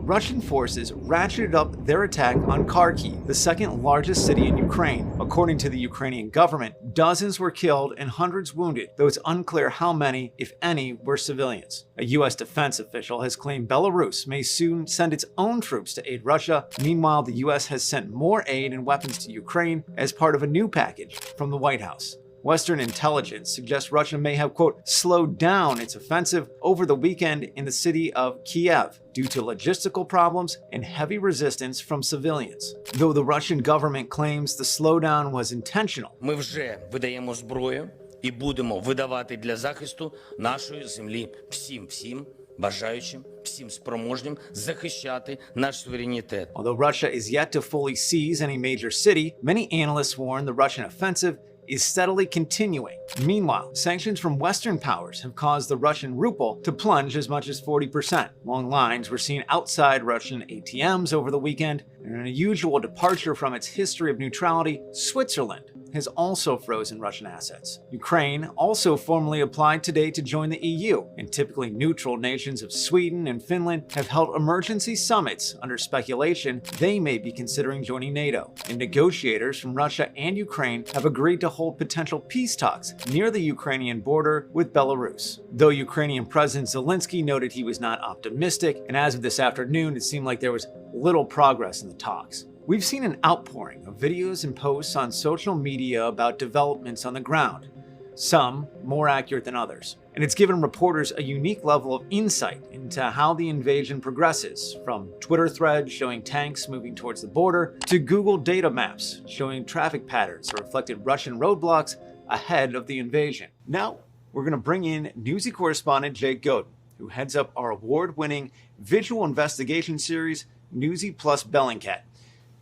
Russian forces ratcheted up their attack on Kharkiv, the second largest city in Ukraine. According to the Ukrainian government, dozens were killed and hundreds wounded, though it's unclear how many, if any, were civilians. A U.S. defense official has claimed Belarus may soon send its own troops to aid Russia. Meanwhile, the U.S. has sent more aid and weapons to Ukraine as part of a new package from the White House. Western intelligence suggests Russia may have, quote, slowed down its offensive over the weekend in the city of Kyiv due to logistical problems and heavy resistance from civilians. Though the Russian government claims the slowdown was intentional. Ми вже видаємо зброю і будемо видавати для захисту нашої землі всім бажаючим, всім спроможним захищати наш суверенітет. Although Russia is yet to fully seize any major city, many analysts warn the Russian offensive is steadily continuing. Meanwhile, sanctions from Western powers have caused the Russian ruble to plunge as much as 40%. Long lines were seen outside Russian ATMs over the weekend, and an unusual departure from its history of neutrality, Switzerland has also frozen Russian assets. Ukraine also formally applied today to join the EU, and typically neutral nations of Sweden and Finland have held emergency summits under speculation they may be considering joining NATO. And negotiators from Russia and Ukraine have agreed to hold potential peace talks near the Ukrainian border with Belarus. Though Ukrainian President Zelenskyy noted he was not optimistic, and as of this afternoon, it seemed like there was little progress in the talks. We've seen an outpouring of videos and posts on social media about developments on the ground, some more accurate than others. And it's given reporters a unique level of insight into how the invasion progresses, from Twitter threads showing tanks moving towards the border, to Google data maps showing traffic patterns that reflected Russian roadblocks ahead of the invasion. Now, we're going to bring in Newsy correspondent Jake Godin, who heads up our award-winning visual investigation series, Newsy plus Bellingcat.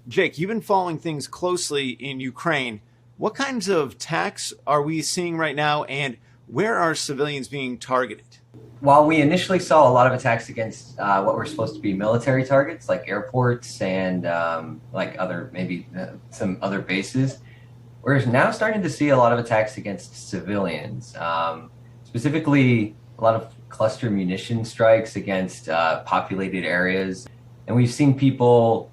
Jake, you've been following things closely in Ukraine. What kinds of attacks are we seeing right now, and where are civilians being targeted? While we initially saw a lot of attacks against what were supposed to be military targets, like airports and some other bases, we're now starting to see a lot of attacks against civilians, specifically a lot of cluster munition strikes against populated areas. And we've seen people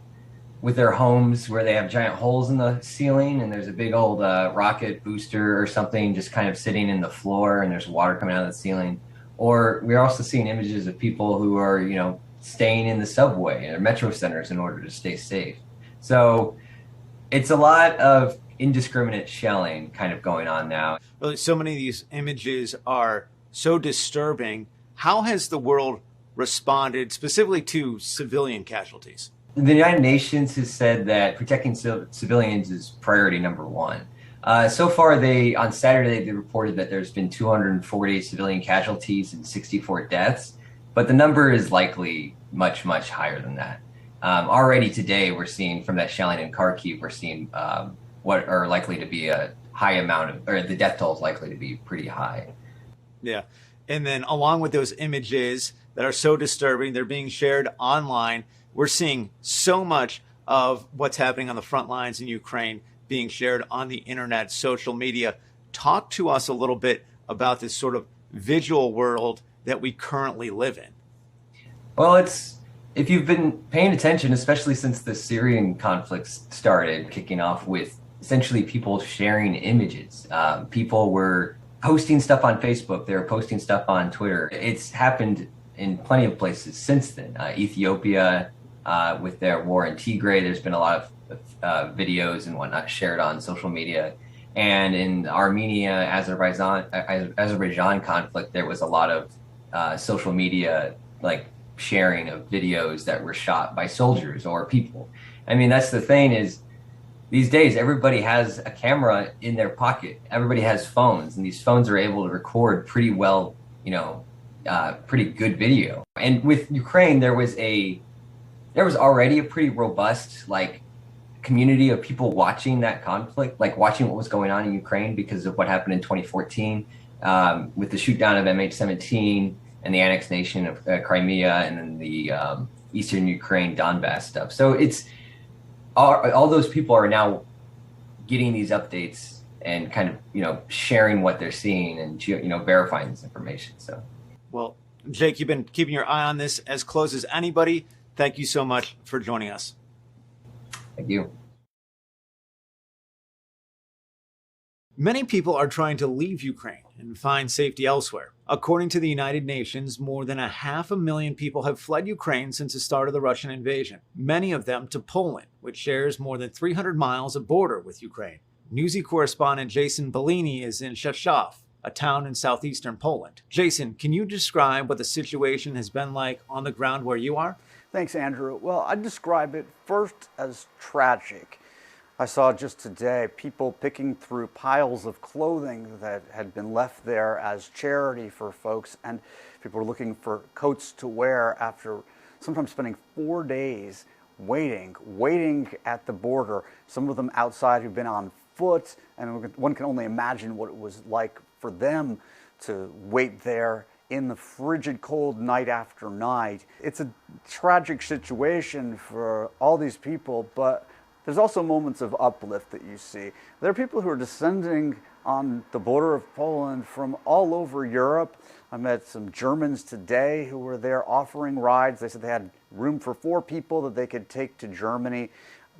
with their homes where they have giant holes in the ceiling and there's a big old rocket booster or something just kind of sitting in the floor and there's water coming out of the ceiling. Or we're also seeing images of people who are, staying in the subway and metro centers in order to stay safe. So it's a lot of indiscriminate shelling kind of going on now. Well, so many of these images are so disturbing. How has the world responded specifically to civilian casualties? The United Nations has said that protecting civilians is priority number one. So far, on Saturday, they reported that there's been 240 civilian casualties and 64 deaths, but the number is likely much, much higher than that. Already today, we're seeing from that shelling in Kharkiv, we're seeing what are likely to be a high amount or the death toll is likely to be pretty high. Yeah. And then along with those images that are so disturbing, they're being shared online. We're seeing so much of what's happening on the front lines in Ukraine being shared on the internet, social media. Talk to us a little bit about this sort of visual world that we currently live in. Well, if you've been paying attention, especially since the Syrian conflict started, kicking off with essentially people sharing images. People were posting stuff on Facebook. They were posting stuff on Twitter. It's happened in plenty of places since then. Ethiopia, with their war in Tigray, there's been a lot of videos and whatnot shared on social media. And in Armenia, Azerbaijan conflict, there was a lot of social media sharing of videos that were shot by soldiers or people. I mean, that's the thing is these days, everybody has a camera in their pocket. Everybody has phones, and these phones are able to record pretty well, pretty good video. And with Ukraine, there was already a pretty robust community of people watching that conflict, watching what was going on in Ukraine because of what happened in 2014 with the shoot down of MH17 and the annexation of Crimea and then the Eastern Ukraine Donbass stuff. So it's all those people are now getting these updates and kind of, sharing what they're seeing and, verifying this information. So, well, Jake, you've been keeping your eye on this as close as anybody. Thank you so much for joining us. Thank you. Many people are trying to leave Ukraine and find safety elsewhere. According to the United Nations, more than 500,000 people have fled Ukraine since the start of the Russian invasion, many of them to Poland, which shares more than 300 miles of border with Ukraine. Newsy correspondent Jason Bellini is in Rzeszów, a town in southeastern Poland. Jason, can you describe what the situation has been like on the ground where you are? Thanks, Andrew. Well, I'd describe it first as tragic. I saw just today people picking through piles of clothing that had been left there as charity for folks, and people were looking for coats to wear after sometimes spending 4 days waiting at the border, some of them outside who've been on foot, and one can only imagine what it was like for them to wait there in the frigid cold night after night. It's a tragic situation for all these people, but there's also moments of uplift that you see. There are people who are descending on the border of Poland from all over Europe. I met some Germans today who were there offering rides. They said they had room for 4 people that they could take to Germany.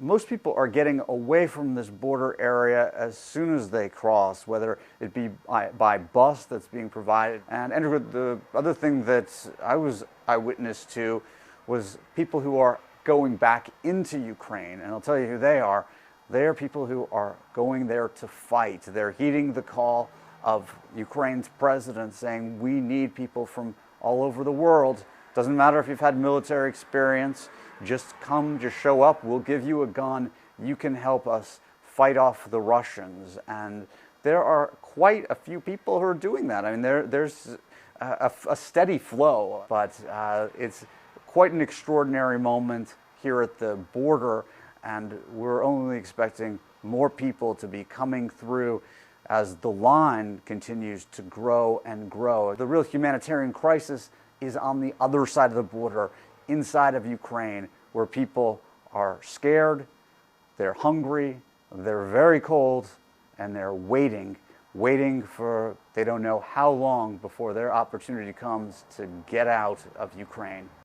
Most people are getting away from this border area as soon as they cross, whether it be by bus that's being provided. And Andrew, the other thing that I was eyewitness to was people who are going back into Ukraine, and I'll tell you who they are. They are people who are going there to fight. They're heeding the call of Ukraine's president saying, we need people from all over the world. Doesn't matter if you've had military experience, just come, just show up, we'll give you a gun, you can help us fight off the Russians. And there are quite a few people who are doing that. I mean, there's a steady flow, but it's quite an extraordinary moment here at the border, and we're only expecting more people to be coming through as the line continues to grow and grow. The real humanitarian crisis is on the other side of the border, inside of Ukraine, where people are scared, they're hungry, they're very cold, and they're waiting for, they don't know how long before their opportunity comes to get out of Ukraine.